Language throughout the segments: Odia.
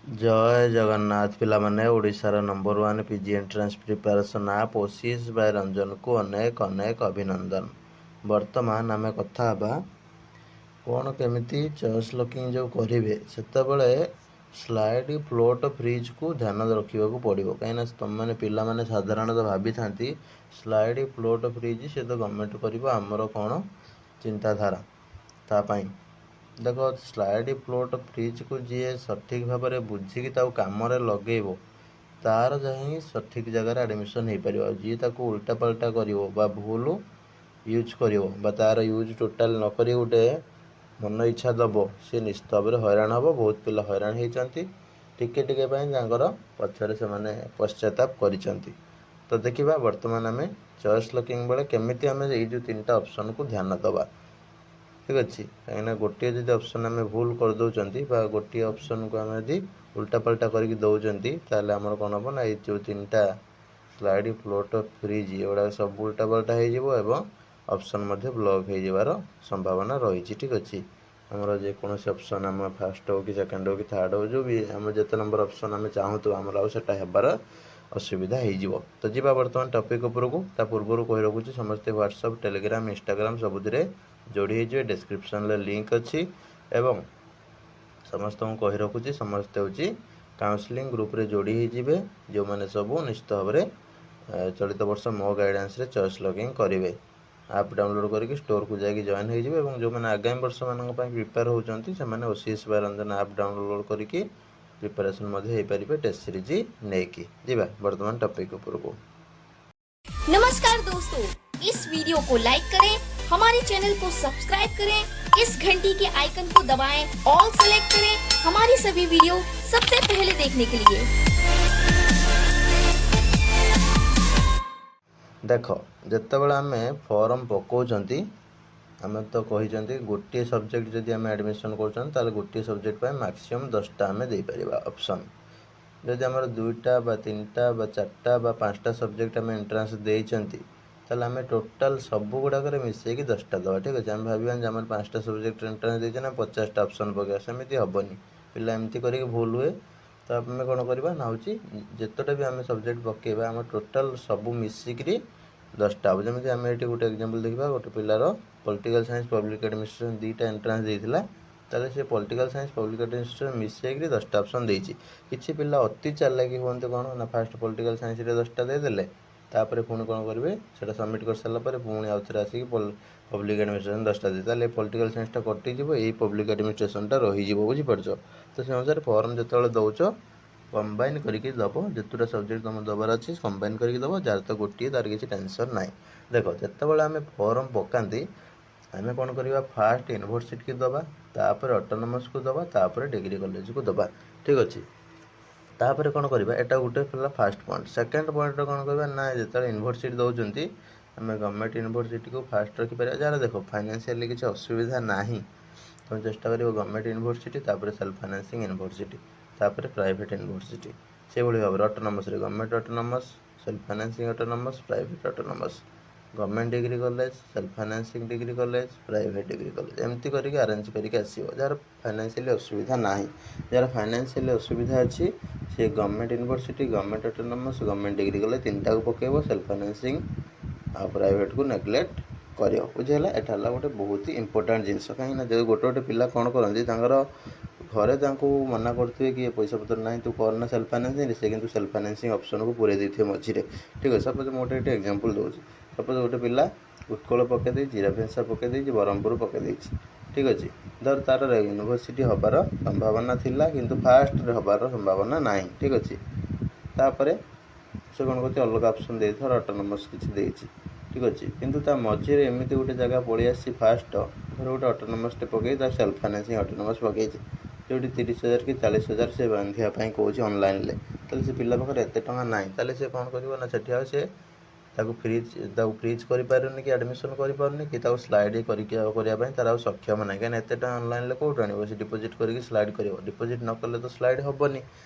जय जगन्नाथ पिलामाने ओडिशार number 1 PG entrance preparation app OCS by Ranjan को अनेक अनेक अभिनंदन। वर्तमान आम कथा कौन केमिति चॉइस लॉकिंग जो करेंगे सेतबले स्लाइड फ्लोट फ्रिज को ध्यान रखा पड़ो कहीं तुम मैंने पिला माने साधारणतः भाभी था स्लाइड फ्लोट फ्रिज से तो गवर्नमेंट कर आमर कौन चिंताधारा तापाई देख स्लाइड फ्लोट फ्रिज को जी सठिक भाव में बुझिकी कम लगे तार जहाँ सठिक जगार एडमिशन हो पार जी उल्टा पल्टा कर भूल यूज कर तार यूज टोटाल नक गोटे मन इच्छा दब सी निश्चित भाव में हैरान हम बहुत पिला हैरान होती टिके पछरे से पश्चाताप कर तो देखा बर्तमान आम चॉइस लॉकिंग बेले केमी आम जो 3टा ऑप्शन को ध्यान दबा ठीक अच्छे कहीं गोटे जब ऑप्शन आम भूल कर दौरान गोटे ऑप्शन को आम यदि उल्टा पल्टा करके दौरान ताल आमर कौन हम ना ये जो 3टा स्लाइड फ्लोट फ्रिज एगुड़ा सब उल्टा पल्टा हो ऑप्शन ब्लॉक हो जावार संभावना रही ठीक अच्छे आमर जेकोसी ऑप्शन आम फास्ट हो कि सेकेंड हो कि थर्ड हो जो भी आम जिते नंबर ऑप्शन आम चाहूँ आमर आटा हेबार असुविधा हो तो जी बर्तमान टॉपिक उपरकू ता पूर्व कही रखुच्छी समस्ते व्हाट्सएप टेलीग्राम इंस्टाग्राम सबुद जोड़ी हो डिस्क्रिप्शन लिंक अच्छी एवं समस्त कही रखुच्छी समस्ते हूँ काउंसलिंग ग्रुप रे जोड़ी होते जो मैंने सब निश्चित भाव में चलित वर्ष मो गाइडेंस रे चॉइस लॉकिंग करेंगे आप डाउनलोड करके स्टोर को जाकि जॉइन हो जो मैंने आगामी वर्ष मान प्रिपेयर होती से ओसीएस बाय रंजन आप डाउनलोड करके प्रिपरेशन हो पारे टेस्ट सीरीज नहीं कि जीवा वर्तमान टॉपिक उपरकू। नमस्कार दोस्तों, इस वीडियो को लाइक करें, हमारे चैनल को सब्सक्राइब करें, इस घंटी के आइकन को दबाएं, ऑल सेलेक्ट करें हमारी सभी वीडियो सबसे पहले देखने के लिए। देख जिते आम फॉर्म पकाउंट आम तो कही गोटे सब्जेक्ट जदि आम एडमिशन कर गोटे सब्जेक्ट मैक्सिमम 10टा आम दे पार ऑप्शन जदि आम 2टा 3टा 4टा 5टा सब्जेक्ट आम एंट्रांस देते आम टोटाल सब गुड़ाक मिसेक 10टा दवा ठीक अच्छे आम भाव आम 5टा सब्जेक्ट एंट्रांस देते ना 50टा ऑप्शन पकड़ा सेमती हेनी पिला एमती कर भूल हुए तो आम कौन करवा ना हूँ जितटा भी आम सब्जेक्ट पकेबा आम टोटाल सब मिसिक 10टा हम जमी आम ये गोटे एग्जांपल देखा गोटे पिलार पॉलिटिकल साइंस पब्लिक एडमिनिस्ट्रेशन 2टा एंट्रांस देता ताले से पॉलिटिकल साइंस पब्लिक एडमिनिस्ट्रेशन मिसेक 10टा ऑप्शन देती किसी पिला अति चालाकी हूँ कौन ना फास्ट पॉलिटिकल साइंस 10टा देदेले तापर पुणी कौन करेंगे से सबमिट कर सारापर पुणी आउ थे आसिक पब्लिक एडमिनिस्ट्रेशन 10टा दे पॉलिटिकल साइंसटा कटिज ये पब्लिक एडमिनिस्ट्रेशनटा रही बुझीपार तो से अनुसार फॉर्म जो दौच कंबाइन करके दब जितटा सब्जेक्ट तुम दबार अच्छे कंबाइन करके दब जार तो गोटे तार किसी टेंशन ना देख जिते आम फॉर्म पकाती आम कौन करवा फास्ट यूनिवर्सिटी की दबा तापर ऑटोनोमस को दबा तापर डिग्री कॉलेज को दबा ठीक अच्छे तापर कौन करवा एटा गोटे फास्ट पॉइंट सेकेंड पॉइंट कौन करवा ना जो यूनिवर्सिटी दौरान आम गवर्नमेंट यूनिवर्सिटी को फास्ट रखिपर जार देख फाइनेंशियली किसी असुविधा ना तुम चेष्टा कर गवर्नमेंट यूनिवर्सिटी तापर सेल्फ फाइनेंसिंग यूनिवर्सिटी तापर प्राइवेट यूनिवर्सिटी से भाव में autonomous government autonomous self financing autonomous private autonomous government degree college self financing degree college private degree college एमती करके अरेंज करके आसो जार फाइनेंशियली असुविधा ना जार फाइनेंशियली असुविधा अच्छी से government university government autonomous government degree college 3टा को पकेब सेल्फ फाइनेंसिंग आ प्राइवेट को नेग्लेक्ट कर बुझेगा एटा गोटे बहुत ही इंपोर्टाट जिनस कहीं जो गोटे गोटे पिला कौन करती घरे मना करते कि पैसा पतर ना तू करना सेल्फ फाइनेंसिंग से कि सेल्फ फाइनेंसिंग ऑप्शन को पूरे देते मझे ठीक है सपोज मुझे गोटे एग्जांपल दूसरी सपोज गोटे पिला उत्कल पकई रेभेन्सा पकई ब्रह्मपुर पकई ठीक अच्छे धर तार यूनिवर्सिटी हबार संभावना थिला किंतु फास्ट हबार संभावना ना ठीक अच्छे तापर से कौन करते अलग ऑप्शन दे थर ऑटोनोमस किसी देती ठीक अच्छे किंतु ता मझे एमती गोटे जगह पड़ी आसी फास्ट धर गोटे ऑटोनोमस पकई सेल्फ फाइनेंसिंग ऑटोनोमस पकई जो 30,000 कि 40,000 से बांधापी कौन ऑनलाइन से पिला पाखे एत टा ना से कौन कर से फ्रीज कर कि एडमिशन कर कि स्लाइड करने तार सक्षम ना कहीं एत ऑनलाइन कौट आने से डिपोजिट करके स्लाइड कर डिपोजिट न कले तो स्लाइड हेनी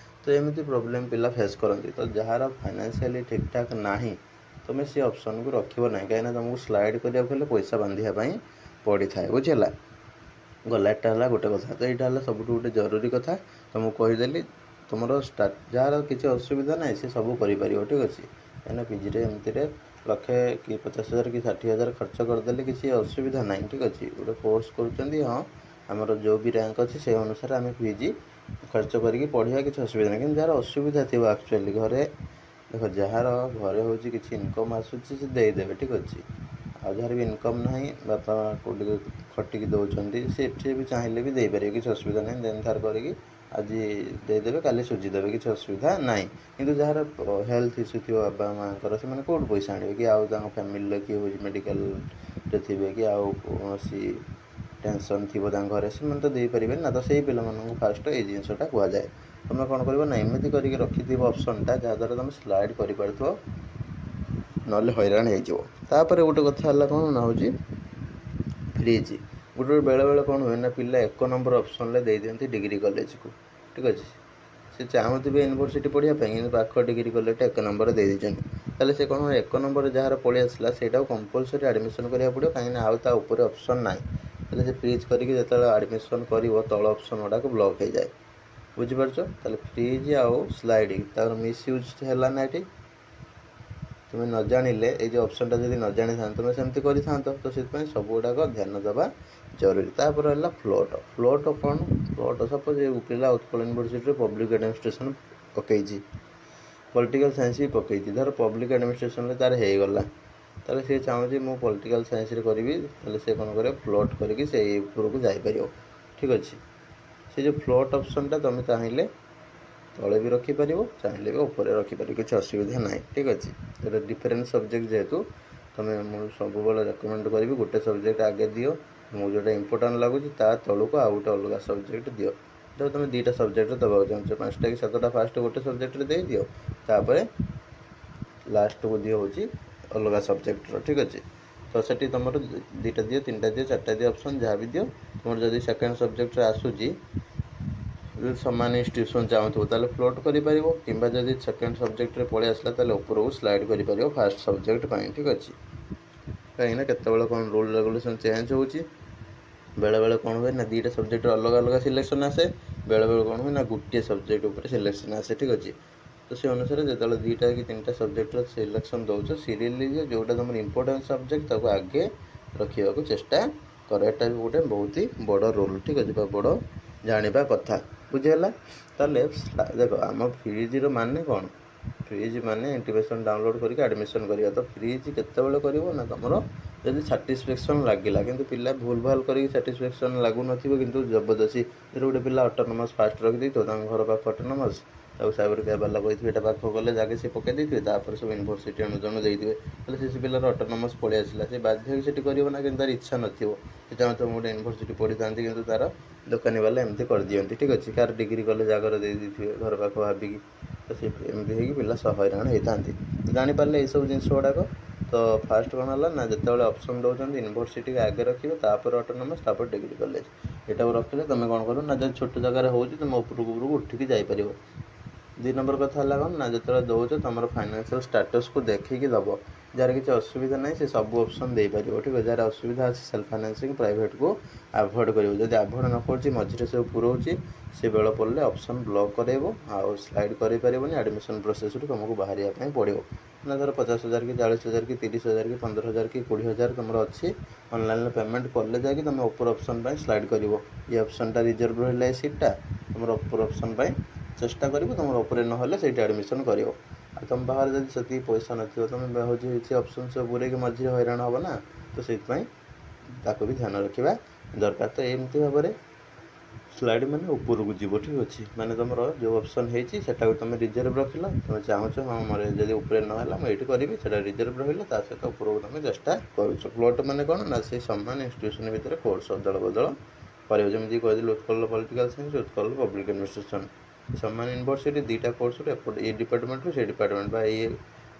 तो एमती प्रोब्लेम पिला फेस करती तो जार फाइनेंशियली ठीक ठाक ना तुम से ऑप्शन को रखो ना कहीं तुमको स्लाइड करने पैसा बांधापी पड़ी था बुझेगा गला एटा गोटे कथा तो यहाँ सब गोटे जरूरी कथा तो मुझे कहीदेली ତୁମର ଯାହାର କିଛି ଅସୁବିଧା ନାହିଁ ସେ ସବୁ କରିପାରିବ। ଠିକ୍ ଅଛି, କାହିଁକିନା ପିଜିରେ ଏମିତିରେ ଲକ୍ଷେ କି 50,000 କି 60,000 ଖର୍ଚ୍ଚ କରିଦେଲେ କିଛି ଅସୁବିଧା ନାହିଁ। ଠିକ୍ ଅଛି, ଗୋଟେ କୋର୍ସ କରୁଛନ୍ତି, ହଁ ଆମର ଯେଉଁ ବି ର୍ୟାଙ୍କ ଅଛି ସେଇ ଅନୁସାରେ ଆମେ ପିଜି ଖର୍ଚ୍ଚ କରିକି ପଢ଼ିବା, କିଛି ଅସୁବିଧା ନାହିଁ। କିନ୍ତୁ ଯାହାର ଅସୁବିଧା ଥିବ ଆକ୍ଚୁଆଲି ଘରେ, ଦେଖ ଯାହାର ଘରେ ହେଉଛି କିଛି ଇନକମ୍ ଆସୁଛି ସେ ଦେଇଦେବେ। ଠିକ୍ ଅଛି, ଆଉ ଯାହାର ବି ଇନକମ୍ ନାହିଁ, ବାପା କେଉଁଠି ଖଟିକି ଦେଉଛନ୍ତି, ସେ ଏଠି ବି ଚାହିଁଲେ ବି ଦେଇପାରିବେ, କିଛି ଅସୁବିଧା ନାହିଁ। ଦେନ୍ ଧାର କରିକି ଆଜି ଦେଇଦେବେ, କାଲି ସୁଝିଦେବେ, କିଛି ଅସୁବିଧା ନାହିଁ। କିନ୍ତୁ ଯାହାର ହେଲ୍ଥ ଇସ୍ୟୁ ଥିବ ବାବା ମାଆଙ୍କର, ସେମାନେ କେଉଁଠୁ ପଇସା ଆଣିବେ? କି ଆଉ ତାଙ୍କ ଫ୍ୟାମିଲିରେ କିଏ ହେଉଛି ମେଡ଼ିକାଲରେ ଥିବେ, କି ଆଉ କୌଣସି ଟେନସନ୍ ଥିବ ତାଙ୍କ ଘରେ, ସେମାନେ ତ ଦେଇପାରିବେନି ନା। ତ ସେଇ ପିଲାମାନଙ୍କୁ ଫାଷ୍ଟ ଏଇ ଜିନିଷଟା କୁହାଯାଏ। ତୁମେ କ'ଣ କରିବ ନା, ଏମିତି କରିକି ରଖିଥିବ ଅପସନ୍ଟା ଯାହାଦ୍ୱାରା ତୁମେ ସ୍ଲାଇଡ଼୍ କରିପାରୁଥିବ, ନହେଲେ ହଇରାଣ ହେଇଯିବ। ତାପରେ ଗୋଟେ କଥା ହେଲା କ'ଣ ନା ହେଉଛି ଫ୍ରିଜ୍। ଗୋଟେ ବେଳେବେଳେ କ'ଣ ହୁଏ ନା, ପିଲା 1 ନମ୍ବର ଅପସନ୍ରେ ଦେଇଦିଅନ୍ତି ଡିଗ୍ରୀ କଲେଜକୁ। ଠିକ୍ ଅଛି, ସେ ଚାହୁଁଥିବେ ୟୁନିଭର୍ସିଟି ପଢ଼ିବା ପାଇଁ, କିନ୍ତୁ ପାଖ ଡିଗ୍ରୀ କଲେଜଟା 1 ନମ୍ବର ଦେଇଦେଇଛନ୍ତି। ତାହେଲେ ସେ କ'ଣ 1 ନମ୍ବର ଯାହାର ପଳେଇ ଆସିଲା ସେଇଟାକୁ କମ୍ପଲସରି ଆଡ଼ମିସନ୍ କରିବାକୁ ପଡ଼ିବ, କାହିଁକିନା ଆଉ ତା ଉପରେ ଅପସନ୍ ନାହିଁ। ତାହେଲେ ସେ ଫ୍ରିଜ୍ କରିକି ଯେତେବେଳେ ଆଡ଼ମିସନ୍ କରିବ, ତଳ ଅପସନ୍ ଗୁଡ଼ାକ ବ୍ଲକ୍ ହେଇଯାଏ। ବୁଝିପାରୁଛ? ତାହେଲେ ଫ୍ରିଜ୍ ଆଉ ସ୍ଲାଇଡ଼ିଂ ତାର ମିସ୍ୟୁଜ୍ ହେଲା ନା ଏଠି। ତୁମେ ନ ଜାଣିଲେ, ଏଇ ଯେଉଁ ଅପସନ୍ଟା ଯଦି ନ ଜାଣିଥାନ୍ତ ତୁମେ ସେମିତି କରିଥାନ୍ତ। ତ ସେଥିପାଇଁ ସବୁଗୁଡ଼ାକ ଧ୍ୟାନ ଦେବା ଜରୁରୀ। ତାପରେ ହେଲା ଫ୍ଲୋଟ୍। ଫ୍ଲୋଟ୍ କ'ଣ? ଫ୍ଲୋଟ୍ ସପୋଜ୍ ପିଲା ଉତ୍କଳ ୟୁନିଭର୍ସିଟିରେ ପବ୍ଲିକ୍ ଆଡ଼ମିନିଷ୍ଟ୍ରେସନ୍ ପକାଇଛି, ପଲିଟିକାଲ୍ ସାଇନ୍ସ ବି ପକାଇଛି। ଧର ପବ୍ଲିକ୍ ଆଡ଼ମିନିଷ୍ଟ୍ରେସନ୍ରେ ତା'ର ହେଇଗଲା, ତାହେଲେ ସେ ଚାହୁଁଛି ମୁଁ ପଲିଟିକାଲ୍ ସାଇନ୍ସରେ କରିବି, ତାହେଲେ ସେ କ'ଣ କରିବ, ଫ୍ଲୋଟ୍ କରିକି ସେଇ ଉପରକୁ ଯାଇପାରିବ। ଠିକ୍ ଅଛି, ସେ ଯେଉଁ ଫ୍ଲୋଟ୍ ଅପସନ୍ଟା ତୁମେ ଚାହିଁଲେ ତଳେ ବି ରଖିପାରିବ, ଚାହିଁଲେ ବି ଉପରେ ରଖିପାରିବ, କିଛି ଅସୁବିଧା ନାହିଁ। ଠିକ୍ ଅଛି, ଗୋଟେ ଡିଫରେଣ୍ଟ ସବଜେକ୍ଟ ଯେହେତୁ ମୁଁ ସବୁବେଳେ ରେକମେଣ୍ଡ କରିବି ଗୋଟେ ସବଜେକ୍ଟ ଆଗେ ଦିଅ, ମୁଁ ଯେଉଁଟା ଇମ୍ପୋର୍ଟାଣ୍ଟ ଲାଗୁଛି ତା ତଳକୁ ଆଉ ଗୋଟେ ଅଲଗା ସବଜେକ୍ଟ ଦିଅ। ଧର ତୁମେ 2ଟା ସବଜେକ୍ଟରେ ଦେବାକୁ ଚାହୁଁଛ, 5ଟା କି 7ଟା ଫାଷ୍ଟ ଗୋଟେ ସବଜେକ୍ଟରେ ଦେଇଦିଅ, ତାପରେ ଲାଷ୍ଟକୁ ଦିଅ ହେଉଛି ଅଲଗା ସବଜେକ୍ଟର। ଠିକ୍ ଅଛି, ତ ସେଠି ତୁମର 2ଟା ଦିଅ, 3ଟା ଦିଅ, 4ଟା ଦିଅ, ଅପସନ୍ ଯାହା ବି ଦିଅ। ତୁମର ଯଦି ସେକେଣ୍ଡ ସବଜେକ୍ଟରେ ଆସୁଛି, ଯଦି ସମାନ ଇନଷ୍ଟିଟ୍ୟୁସନ୍ ଚାହୁଁଥିବ ତାହେଲେ ଫ୍ଲୋଟ୍ କରିପାରିବ, କିମ୍ବା ଯଦି ସେକେଣ୍ଡ ସବଜେକ୍ଟରେ ପଳେଇ ଆସିଲା ତାହେଲେ ଉପରକୁ ସ୍ଲାଇଡ଼୍ କରିପାରିବ ଫାଷ୍ଟ ସବଜେକ୍ଟ ପାଇଁ। ଠିକ୍ ଅଛି, କାହିଁକିନା କେତେବେଳେ କ'ଣ ରୁଲ୍ ରେଗୁଲେସନ୍ ଚେଞ୍ଜ ହେଉଛି। ବେଳେବେଳେ କ'ଣ ହୁଏ ନା, 2ଟା ସବଜେକ୍ଟରେ ଅଲଗା ଅଲଗା ସିଲେକ୍ସନ୍ ଆସେ, ବେଳେବେଳେ କ'ଣ ହୁଏ ନା ଗୋଟିଏ ସବଜେକ୍ଟ ଉପରେ ସିଲେକ୍ସନ୍ ଆସେ। ଠିକ୍ ଅଛି, ତ ସେ ଅନୁସାରେ ଯେତେବେଳେ 2ଟା କି 3ଟା ସବଜେକ୍ଟର ସିଲେକ୍ସନ୍ ଦେଉଛ, ସିରିୟଲି ଯେଉଁଟା ତୁମର ଇମ୍ପୋର୍ଟାଣ୍ଟ ସବଜେକ୍ଟ ତାକୁ ଆଗେ ରଖିବାକୁ ଚେଷ୍ଟା କର। ଏଟା ବି ଗୋଟେ ବହୁତ ହି ବଡ଼ ରୋଲ୍। ଠିକ୍ ଅଛି, ବା ବଡ଼ ଜାଣିବା କଥା। ବୁଝିହେଲା? ତାହେଲେ ଦେଖ, ଆମ ଫ୍ରିଜ୍ର ମାନେ କ'ଣ? ଫ୍ରିଜ୍ ମାନେ ଇଣ୍ଟିମେସନ୍ ଡାଉନଲୋଡ଼୍ କରିକି ଆଡ଼ମିସନ୍ କରିବା। ତ ଫ୍ରିଜ୍ କେତେବେଳେ କରିବ ନା, ତୁମର ଯଦି ସାଟିସ୍ଫ୍ୟାକ୍ସନ୍ ଲାଗିଲା, କିନ୍ତୁ ପିଲା ଭୁଲ୍ ଭାଲ୍ କରିକି ସାଟିସ୍ଫ୍ୟାକ୍ସନ୍ ଲାଗୁନଥିବ, କିନ୍ତୁ ଜବରଦସ୍ତି, ଯଦି ଗୋଟେ ପିଲା ଅଟୋନମସ୍ ଫାଷ୍ଟ ରଖିଦେଇଥିବ, ତାଙ୍କ ଘର ପାଖ ଅଟୋନମସ୍, ତାକୁ ସାଇବର କ୍ୟାବ୍ ବାଲା କହିଥିବେ ଏଇଟା ପାଖ କଲେ ଆଗେ ସେ ପକାଇ ଦେଇଥିବେ, ତାପରେ ସବୁ ୟୁନିଭର୍ସିଟି ଅନୁଦାନ ଦେଇଥିବେ। ତାହେଲେ ସେ ପିଲାର ଅଟୋନମସ୍ ପଳେଇ ଆସିଲା, ସେ ବାଧ୍ୟ ହେଇକି ସେଠି କରିବ ନା, କିନ୍ତୁ ତାର ଇଚ୍ଛା ନଥିବ। ସେ ଚାହୁଁଥିବ ମୁଁ ଗୋଟେ ୟୁନିଭର୍ସିଟି ପଢ଼ିଥାନ୍ତି, କିନ୍ତୁ ତାର ଦୋକାନୀ ବାଲା ଏମିତି କରିଦିଅନ୍ତି। ଠିକ୍ ଅଛି, କାହାର ଡିଗ୍ରୀ କଲେଜ ଆଗରେ ଦେଇଥିବେ ଘର ପାଖ ଭାବିକି, ତ ସେ ଏମିତି ହେଇକି ପିଲା ହଇରାଣ ହେଇଥାନ୍ତି। ଜାଣିପାରିଲେ ଏଇସବୁ ଜିନିଷ ଗୁଡ଼ାକ। ତ ଫାଷ୍ଟ କ'ଣ ହେଲା ନା, ଯେତେବେଳେ ଅପସନ୍ ଦେଉଛନ୍ତି ୟୁନିଭର୍ସିଟିକୁ ଆଗେ ରଖିବେ, ତାପରେ ଅଟୋନମସ୍, ତାପରେ ଡିଗ୍ରୀ କଲେଜ, ଏଟାକୁ ରଖିଲେ ତୁମେ କ'ଣ କରିବ ନା, ଯଦି ଛୋଟ ଜାଗାରେ ହେଉଛି ତୁମେ ଉପରକୁ ଉଠିକି ଯାଇପାରିବ। 2 ନମ୍ବର କଥା ହେଲା କ'ଣ ନା, ଯେତେବେଳେ ଦେଉଛ ତୁମର ଫାଇନାନ୍ସିଆଲ୍ ଷ୍ଟାଟସ୍କୁ ଦେଖିକି ଦେବ। ଯାହାର କିଛି ଅସୁବିଧା ନାହିଁ ସେ ସବୁ ଅପସନ୍ ଦେଇପାରିବ। ଠିକ୍ ଅଛି, ଯାହାର ଅସୁବିଧା ଅଛି ସେଲ୍ଫ ଫାଇନାନ୍ସିଂ, ପ୍ରାଇଭେଟ୍କୁ ଆଭଏଡ଼୍ କରିବ। ଯଦି ଆଭଏଡ଼୍ ନ କରୁଛି, ମଝିରେ ସବୁ ପୁରଉଛି, ସେ ବେଳ ପଡ଼ିଲେ ଅପସନ୍ ବ୍ଲକ୍ କରାଇବ, ଆଉ ସ୍ଲାଇଡ଼୍ କରିପାରିବନି। ଆଡ଼ମିସନ୍ ପ୍ରୋସେସ୍ରୁ ତୁମକୁ ବାହାରିବା ପାଇଁ ପଡ଼ିବ। ନା ଧର 50,000 କି 40,000 କି 30,000 କି 15,000 କି 20,000 ତୁମର ଅଛି, ଅନଲାଇନ୍ରେ ପେମେଣ୍ଟ କଲେ ଯାଇକି ତୁମେ ଉପର ଅପସନ୍ ପାଇଁ ସ୍ଲାଇଡ଼୍ କରିବ। ଏ ଅପସନ୍ଟା ରିଜର୍ଭ ରହିଲା, ଏ ସିଟ୍ଟା ତୁମର ଉପର ଅପସନ୍ ପାଇଁ ଚେଷ୍ଟା କରିବ, ତୁମର ଉପରେ ନହେଲେ ସେଇଠି ଆଡ଼ମିସନ୍ କରିବ। ଆଉ ତୁମ ପାଖରେ ଯଦି ସେତିକି ପଇସା ନଥିବ, ତୁମେ ହେଉଛି କିଛି ଅପସନ୍ ସବୁ ପୁରେଇକି ମଝିରେ ହଇରାଣ ହେବ ନା। ତ ସେଇଥିପାଇଁ ତାକୁ ବି ଧ୍ୟାନ ରଖିବା ଦରକାର। ତ ଏମିତି ଭାବରେ ସ୍ଲାଇଡ଼୍ ମାନେ ଉପରକୁ ଯିବ। ଠିକ୍ ଅଛି, ମାନେ ତୁମର ଯେଉଁ ଅପସନ୍ ହେଇଛି ସେଟାକୁ ତୁମେ ରିଜର୍ଭ ରଖିଲ, ତୁମେ ଚାହୁଁଛ ହଁ ମୋର ଯଦି ଉପରେ ନହେଲା ମୁଁ ଏଇଠି କରିବି, ସେଇଟା ରିଜର୍ଭ ରହିଲା, ତା ସହିତ ଉପରକୁ ତୁମେ ଚେଷ୍ଟା କରୁଛ। ପ୍ଲଟ୍ ମାନେ କ'ଣ ନା, ସେଇ ସମାନ ଇନଷ୍ଟିଟ୍ୟୁସନ୍ ଭିତରେ କୋର୍ସ ଅଦଳ ବଦଳ କରିବ। ଯେମିତି କହିଥିଲି Utkal political science, Utkal public administration, ସମାନ ୟୁନିଭର୍ସିଟି, 2ଟା କୋର୍ସରୁ ଏପଟେ ଏଇ ଡିପାର୍ଟମେଣ୍ଟରୁ ସେଇ ଡିପାର୍ଟମେଣ୍ଟ, ବା ଏଇ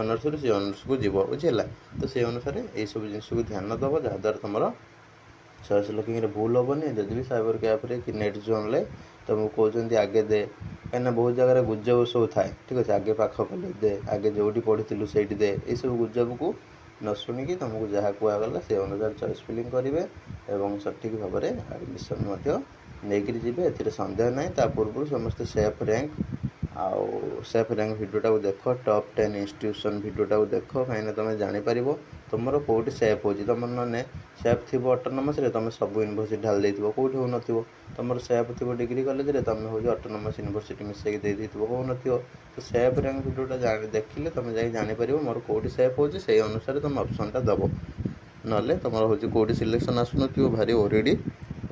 ଅନର୍ସରୁ ସେ ଅନର୍ସକୁ ଯିବ। ବୁଝିହେଲା? ତ ସେଇ ଅନୁସାରେ ଏଇସବୁ ଜିନିଷକୁ ଧ୍ୟାନ ଦେବ, ଯାହାଦ୍ୱାରା ତୁମର ଚଏସ୍ ଲକିଂରେ ଭୁଲ ହେବନି। ଯଦି ବି ସାଇବର କ୍ୟାଫ୍ରେ କି ନେଟ୍ ଜୋନ୍ରେ ତୁମକୁ କହୁଛନ୍ତି ଆଗେ ଦେ, କାହିଁକିନା ବହୁତ ଜାଗାରେ ଗୁଜବ ସବୁ ଥାଏ। ଠିକ୍ ଅଛି, ଆଗେ ପାଖ କଲେଜ ଦେ, ଆଗେ ଯେଉଁଠି ପଢ଼ିଥିଲୁ ସେଇଠି ଦେ, ଏଇସବୁ ଗୁଜବକୁ ନ ଶୁଣିକି ତୁମକୁ ଯାହା କୁହାଗଲା ସେ ଅନୁସାରେ ଚଏସ୍ ଫିଲିଂ କରିବେ ଏବଂ ସଠିକ୍ ଭାବରେ ଆଡ଼ମିସନ୍ ମଧ୍ୟ ନେଇକରି ଯିବେ। ଏଥିରେ ସନ୍ଦେହ ନାହିଁ। ତା ପୂର୍ବରୁ ସମସ୍ତେ ସେଫ୍ ର୍ୟାଙ୍କ आउ सेफ रैंक भिडियोटा देख टॉप 10 इंस्टीट्यूशन भिडियोटा देख कहीं तुम जापर तुम कौटी सेफ हो तुम मैंने सेफ थी ऑटोनोमस तुम सब यूनिवर्सिटी ढाल देव कौटी हो तुम सेफ थी डिग्री कॉलेज तुम हूँ ऑटोनोमस यूनिवर्सिटी मिसेक दे हो तो सेफ रैंक भिडियोटा देखिले तुम जापर मोर कौटी सेफ हो अनुसार तुम ऑप्शनटा दब ना तुम हूँ कौटी सिलेक्शन आसन भारी ओरेडी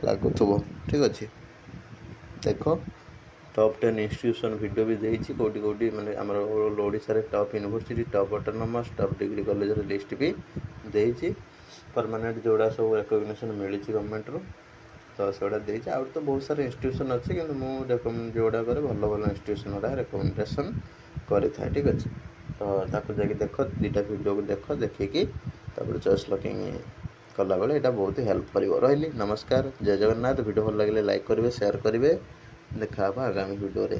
लगुव ठीक अच्छे देख टॉप 10 इंस्टीट्यूशन वीडियो भी देती कौटी कौटी माने आमर ओडिशा रे top university top autonomous top degree college list भी देती परमानेंट जोड़ा सब रिकग्निशन मिली गवर्नमेंट रू तो सेटा देती आउट तो बहुत सारा इंस्टीट्यूशन अच्छे कि मुझे जोड़ा करे भल भल इंस्टीट्यूशन गुड़ा रिकमेंडेसन करें ठीक अच्छे तो ताको जाकि देख दुटा वीडियो को देख देखिकी चॉइस लॉकिंग कला बेले यहाँ बहुत हेल्प कर रही नमस्कार जय जगन्नाथ वीडियो भल लगे लाइक करेंगे शेयर करेंगे देखा आगामी वीडियो रे।